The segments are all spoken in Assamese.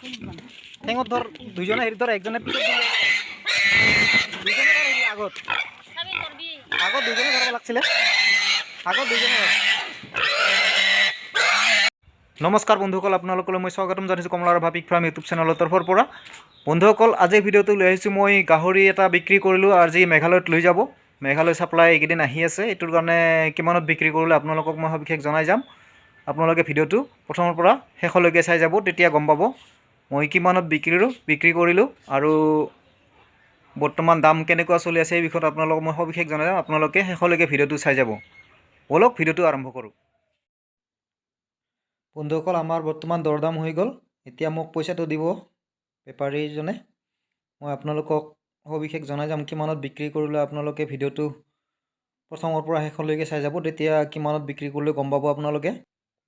ঠেঙত ধৰ দুজনে হেৰি ধৰ একজনে পিছত দুজনে আগত আগত দুজনে ধৰব লাগছিলে আগত দুজনে নমস্কাৰ বন্ধুসকল আপোনালোকলৈ মই স্বাগতম জনাইছোঁ কমলাৰ ভাবিক ফাৰ্ম ইউটিউব চেনেলৰ তৰফৰ পৰা বন্ধুসকল আজিৰ ভিডিঅ'টো লৈ আহিছোঁ মই গাহৰি এটা বিক্ৰী কৰিলোঁ আজি মেঘালয়ত লৈ যাব মেঘালয় ছাপ্লাই এইকেইদিন আহি আছে এইটোৰ কাৰণে কিমানত বিক্ৰী কৰিলে আপোনালোকক মই সবিশেষ জনাই যাম আপোনালোকে ভিডিঅ'টো প্ৰথমৰ পৰা শেষলৈকে চাই যাব তেতিয়া গম পাব মই কিমানত বিক্ৰী কৰিলোঁ আৰু বৰ্তমান দাম কেনেকুৱা চলি আছে এই বিষয়ত আপোনালোকক মই সবিশেষ জনাই যাম আপোনালোকে শেষলৈকে ভিডিঅ'টো চাই যাব বলক ভিডিঅ'টো আৰম্ভ কৰোঁ বন্ধুসকল আমাৰ বৰ্তমান দৰদাম হৈ গ'ল এতিয়া মোক পইচাটো দিব বেপাৰীজনে মই আপোনালোকক সবিশেষ জনাই যাম কিমানত বিক্ৰী কৰিলে আপোনালোকে ভিডিঅ'টো প্ৰথমৰ পৰা শেষলৈকে চাই যাব তেতিয়া কিমানত বিক্ৰী কৰিলে গম পাব আপোনালোকে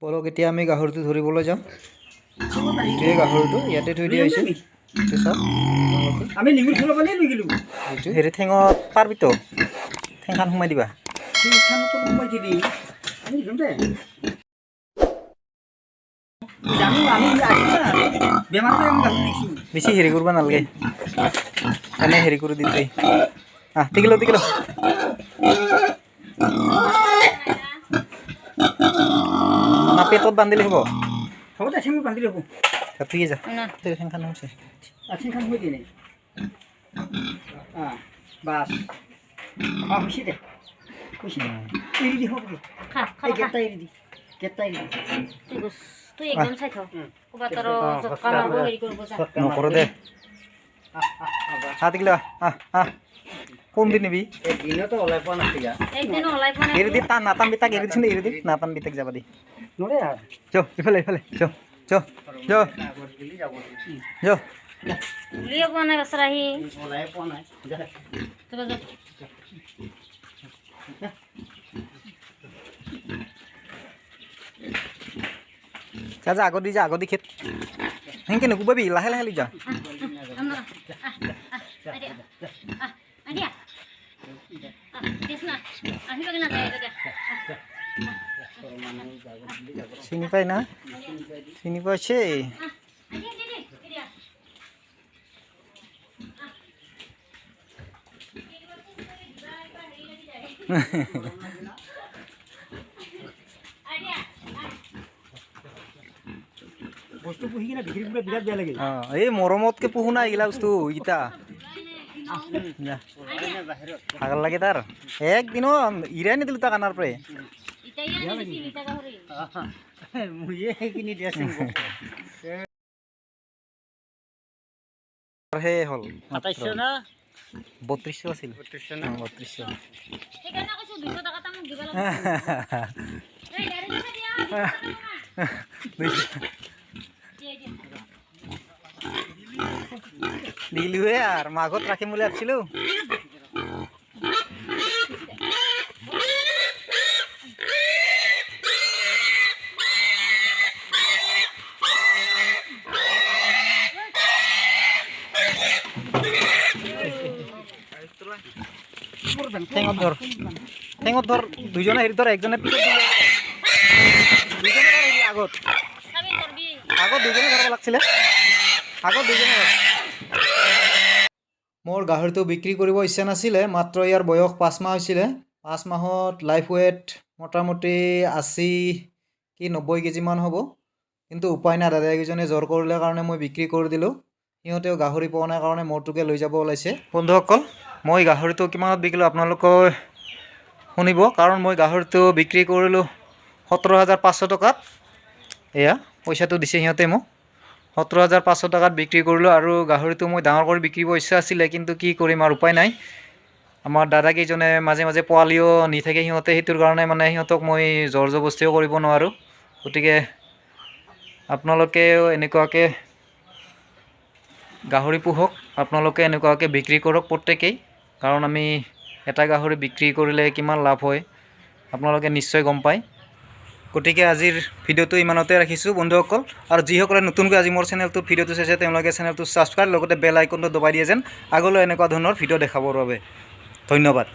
বলক এতিয়া আমি গাহৰিটো ধৰিবলৈ যাম এই গাহৰিটো ইয়াতে থৈ দিয়া হৈছে আমি লিমিট ধৰিব পালে লৈ গিলো এইটো হেৰি ঠেঙত পাৰবিতো ঠেংখান সোমাই দিবা ঠেংখানটো সোমাই দিবি আমি দিমতে জানো আমি আহিলা বেমাৰটো আমি গাহৰি দিছি বেছি হেৰি কৰিব নালাগে এনে হেৰি কৰি দিতে টিকিলো না পেটত বান্ধিলে হ'ব হ'ব দে ঠেঙত বান্ধিলে হ'ব তুই যা ঠেংখান হৈছে ঠেংখান হৈ দিয়ে বাস খুশি দে খুশি এৰি দি হ'ব কেটা এৰি দি তুই একদম চাই থাক কবা তোৰ কামাৰ হেৰি কৰিব যা নকৰো দে হাতিগলা কোন দিন নিবি একদিনতো ওলাই পোৱা নাছিলা একদিন ওলাই পোৱা নাই এৰি দি তা নাতাম বিতাক এৰি দিছ এৰি দি নাতাম বিতাক যাবা দি নৰে আৰ চো ইফালে চো লিয়ে পোৱা নাই বসৰাহি ওলাই পোৱা নাই যা তবে যা যা আগত দি খেত হেংকে নুকুবাবি লাহে লাহে লৈ যা চিনি পাই না চিনি পাইছে বস্তু পুহি কিনে বিক্ৰী কৰিব বিৰাট বেয়া লাগে এই মৰমতকে পুহু না এইগিলা বস্তু ইটা ভাগৰ লাগে তাৰ একদিনো ইৰাই নিদিলোঁ তাক আনাৰ পৰাই হে হ'ল ২৭০০ না ৩২০০ আছিল ৩২০০ দিলোৱে আৰু মাঘত ৰাখিম বুলি ভাবিছিলোঁ ঠেঙত ধৰ দুজনে হেৰি ধৰ একজনে পিছত দুজনে আগত দুজনে ধৰব লাগছিলে আগত দুজনে মোৰ গাহৰিটো বিক্ৰী কৰিব ইচ্ছা নাছিলে মাত্ৰ ইয়াৰ বয়স 5 মাহ হৈছিলে 5 মাহত লাইফ ৱেট মোটামুটি 80 কি 90 কেজিমান হ'ব কিন্তু উপায় নাই দাদাকেইজনে জোৰ কৰিলে কাৰণে মই বিক্ৰী কৰি দিলোঁ সিহঁতেও গাহৰি পোৱা নাই কাৰণে মোৰটোকে লৈ যাব ওলাইছে বন্ধুসকল মই গাহৰিটো কিমানত বিকিলোঁ আপোনালোকে শুনিব কাৰণ মই গাহৰিটো বিক্ৰী কৰিলোঁ ১৭৫০০ টকাত এয়া পইচাটো দিছে সিহঁতে মোক ১৭৫০০ টকাত বিক্ৰী কৰিলোঁ আৰু গাহৰিটো মই ডাঙৰ কৰি বিক্ৰীব ইচ্ছা আছিলে কিন্তু কি কৰিম আৰু উপায় নাই আমাৰ দাদাকেইজনে মাজে মাজে পোৱালিও নি থাকে সিহঁতে সেইটোৰ কাৰণে মানে সিহঁতক মই জোৰ জবস্তিও কৰিব নোৱাৰোঁ গতিকে আপোনালোকেও এনেকুৱাকৈ গাহৰি পোহক আপোনালোকে এনেকুৱাকৈ বিক্ৰী কৰক প্ৰত্যেকেই কাৰণ আমি এটা গাহৰি বিক্ৰী কৰিলে কিমান লাভ হয় আপোনালোকে নিশ্চয় গম পায় গতিকে আজিৰ ভিডিঅ'টো ইমানতে ৰাখিছোঁ বন্ধুসকল আৰু যিসকলে নতুনকৈ আজি মোৰ চেনেলটোত ভিডিঅ'টো চাইছে তেওঁলোকে চেনেলটো ছাবস্ক্ৰাইব লগতে বেল আইকনটো দবাই দিয়ে যেন আগলৈ এনেকুৱা ধৰণৰ ভিডিঅ' দেখাবৰ বাবে ধন্যবাদ।